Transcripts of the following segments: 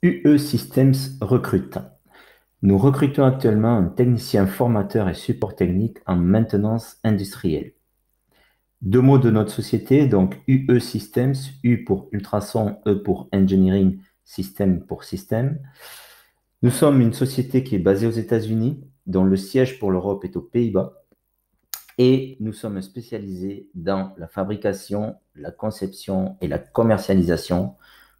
UE Systems recrute. Nous recrutons actuellement un technicien formateur et support technique en maintenance industrielle. Deux mots de notre société, donc UE Systems, U pour ultrason, E pour engineering, système pour système. Nous sommes une société qui est basée aux États-Unis, dont le siège pour l'Europe est aux Pays-Bas, et nous sommes spécialisés dans la fabrication, la conception et la commercialisation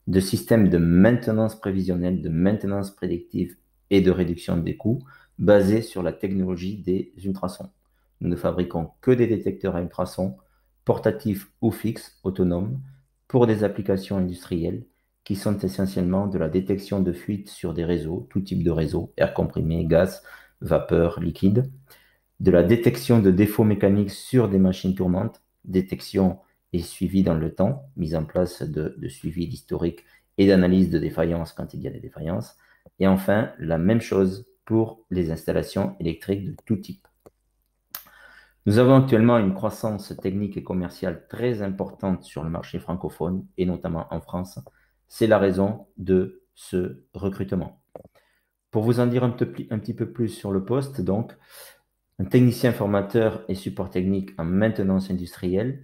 de systèmes de maintenance prévisionnelle, de maintenance prédictive et de réduction des coûts basés sur la technologie des ultrasons. Nous ne fabriquons que des détecteurs à ultrasons, portatifs ou fixes, autonomes, pour des applications industrielles qui sont essentiellement de la détection de fuites sur des réseaux, tout type de réseaux, air comprimé, gaz, vapeur, liquide, de la détection de défauts mécaniques sur des machines tournantes, détection et suivi dans le temps, mise en place de suivi d'historique et d'analyse de défaillances quand il y a des défaillances. Et enfin, la même chose pour les installations électriques de tout type. Nous avons actuellement une croissance technique et commerciale très importante sur le marché francophone et notamment en France. C'est la raison de ce recrutement. Pour vous en dire un petit peu plus sur le poste, donc, un technicien formateur et support technique en maintenance industrielle.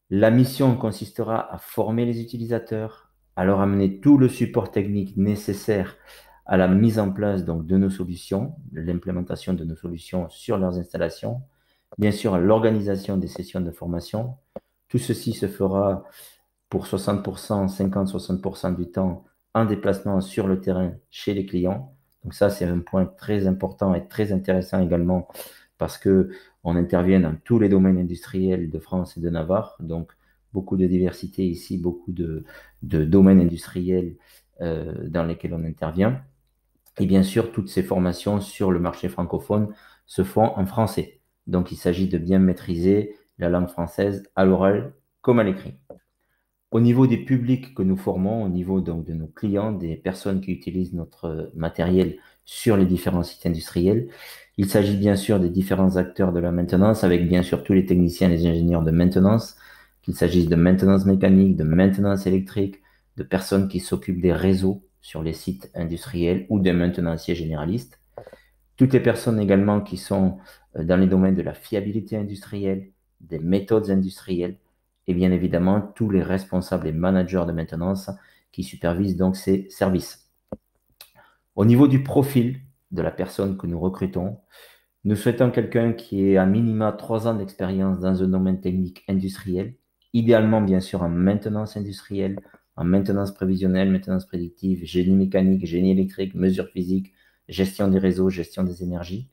La mission consistera à former les utilisateurs, à leur amener tout le support technique nécessaire à la mise en place donc, de nos solutions, de l'implémentation de nos solutions sur leurs installations, bien sûr à l'organisation des sessions de formation. Tout ceci se fera pour 60%, 50-60% du temps en déplacement sur le terrain chez les clients. Donc ça, c'est un point très important et très intéressant également parce que on intervient dans tous les domaines industriels de France et de Navarre. Donc beaucoup de diversité ici, beaucoup de domaines industriels dans lesquels on intervient. Et bien sûr, toutes ces formations sur le marché francophone se font en français. Donc il s'agit de bien maîtriser la langue française à l'oral comme à l'écrit. Au niveau des publics que nous formons, au niveau donc de nos clients, des personnes qui utilisent notre matériel sur les différents sites industriels, il s'agit bien sûr des différents acteurs de la maintenance, avec bien sûr tous les techniciens et les ingénieurs de maintenance, qu'il s'agisse de maintenance mécanique, de maintenance électrique, de personnes qui s'occupent des réseaux sur les sites industriels ou des maintenanciers généralistes. Toutes les personnes également qui sont dans les domaines de la fiabilité industrielle, des méthodes industrielles, et bien évidemment tous les responsables et managers de maintenance qui supervisent donc ces services. Au niveau du profil de la personne que nous recrutons, nous souhaitons quelqu'un qui ait à minima 3 ans d'expérience dans un domaine technique industriel, idéalement bien sûr en maintenance industrielle, en maintenance prévisionnelle, maintenance prédictive, génie mécanique, génie électrique, mesures physiques, gestion des réseaux, gestion des énergies.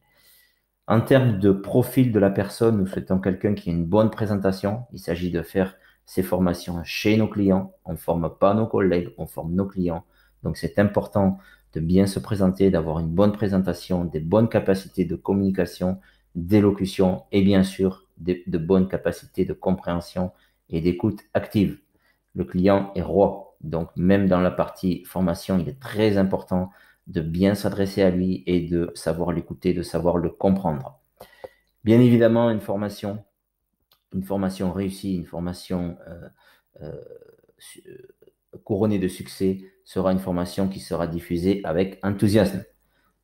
En termes de profil de la personne, nous souhaitons quelqu'un qui ait une bonne présentation. Il s'agit de faire ces formations chez nos clients. On ne forme pas nos collègues, on forme nos clients. Donc c'est important de bien se présenter, d'avoir une bonne présentation, des bonnes capacités de communication, d'élocution et bien sûr de bonnes capacités de compréhension et d'écoute active. Le client est roi. Donc même dans la partie formation, il est très important de bien s'adresser à lui et de savoir l'écouter, de savoir le comprendre. Bien évidemment, une formation réussie, une formation euh, couronnée de succès sera une formation qui sera diffusée avec enthousiasme.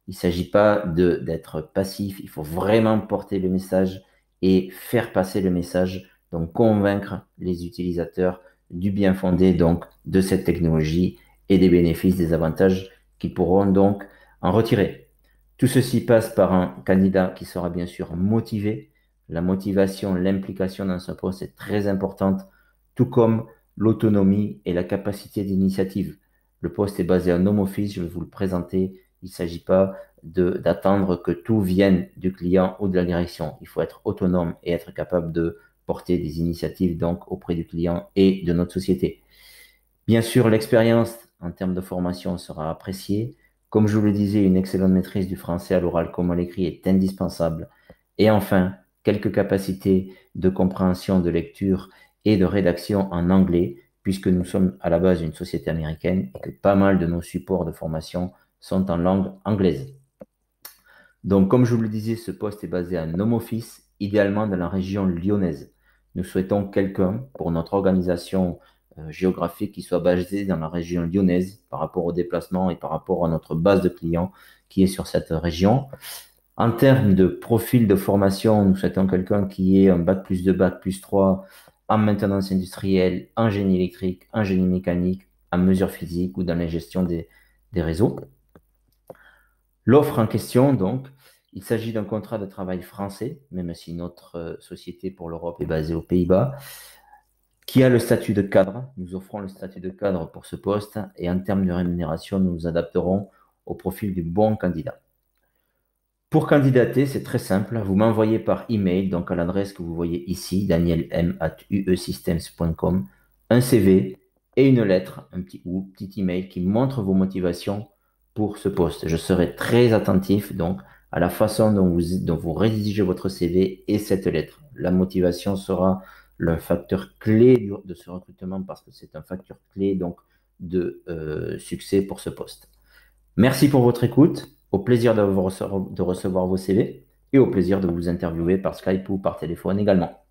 Il ne s'agit pas d'être passif, il faut vraiment porter le message et faire passer le message, donc convaincre les utilisateurs du bien fondé donc de cette technologie et des bénéfices, des avantages qu'ils pourront donc en retirer. Tout ceci passe par un candidat qui sera bien sûr motivé. La motivation, l'implication dans ce poste est très importante, tout comme l'autonomie et la capacité d'initiative. Le poste est basé en home office, je vais vous le présenter. Il ne s'agit pas d'attendre que tout vienne du client ou de la direction. Il faut être autonome et être capable de porter des initiatives donc auprès du client et de notre société. Bien sûr, l'expérience en termes de formation sera appréciée. Comme je vous le disais, une excellente maîtrise du français à l'oral comme à l'écrit est indispensable. Et enfin, quelques capacités de compréhension, de lecture et de rédaction en anglais, puisque nous sommes à la base une société américaine et que pas mal de nos supports de formation sont en langue anglaise. Donc, comme je vous le disais, ce poste est basé à home office, idéalement dans la région lyonnaise. Nous souhaitons quelqu'un pour notre organisation géographique qui soit basé dans la région lyonnaise par rapport au déplacement et par rapport à notre base de clients qui est sur cette région. En termes de profil de formation, nous souhaitons quelqu'un qui ait un bac plus 2, bac plus 3 en maintenance industrielle, en génie électrique, en génie mécanique, en mesure physique ou dans la gestion des réseaux. L'offre en question, donc, il s'agit d'un contrat de travail français, même si notre société pour l'Europe est basée aux Pays-Bas, qui a le statut de cadre. Nous offrons le statut de cadre pour ce poste et en termes de rémunération, nous nous adapterons au profil du bon candidat. Pour candidater, c'est très simple. Vous m'envoyez par email, donc à l'adresse que vous voyez ici, danielm@uesystems.com, un CV et une lettre, un petit email qui montre vos motivations pour ce poste. Je serai très attentif donc à la façon dont vous rédigez votre CV et cette lettre. La motivation sera le facteur clé de ce recrutement parce que c'est un facteur clé donc de succès pour ce poste. Merci pour votre écoute. Au plaisir de recevoir vos CV et au plaisir de vous interviewer par Skype ou par téléphone également.